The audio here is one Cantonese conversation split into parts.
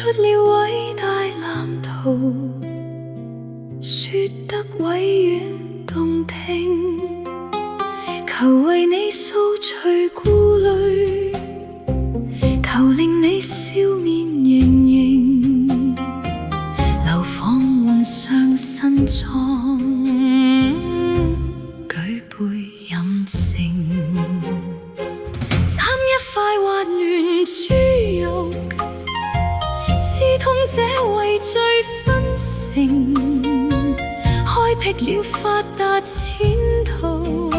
出了偉大藍圖，說得委婉動聽，求為你掃除顧慮，求令你笑面盈盈，流放換上新裝，舉杯飲勝。斬一塊滑嫩豬肉，刺痛這畏罪分成，開闢了發達前途，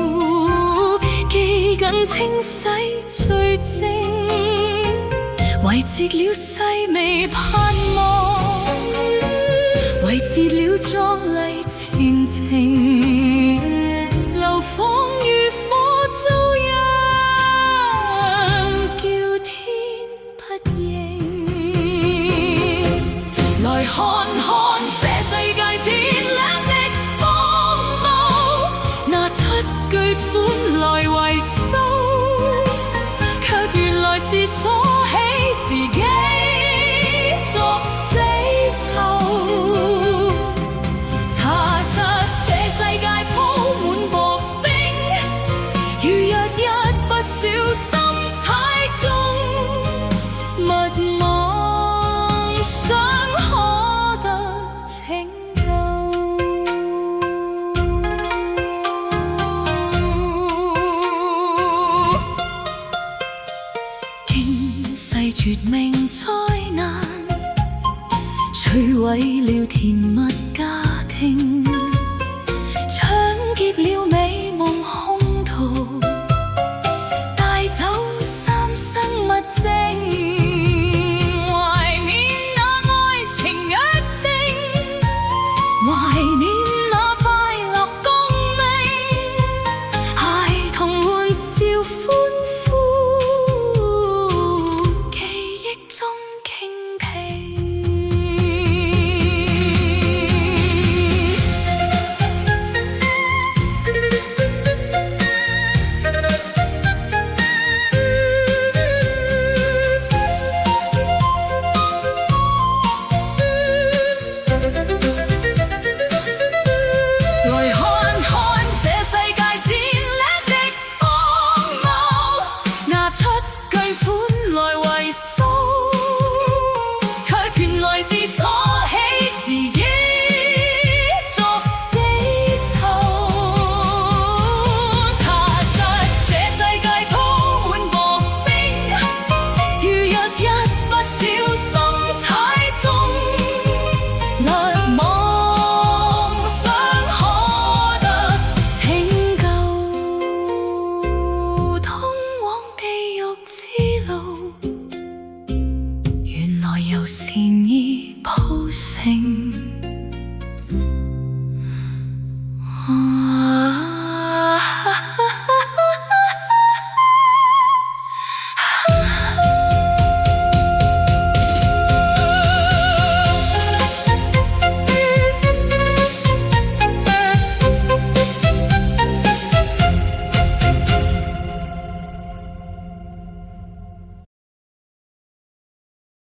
記緊清洗罪證，維持了細微盼望，維持了壯麗前程，流放如火遭殃，叫天不應。來看看這世界鐵嶺的荒謬，拿出巨款來維修，卻原來是鎖起自己作死囚。查實這世界鋪滿薄冰，如若一不小心踩中，密網想可得拯救。驚世絕命災難，摧毀了甜蜜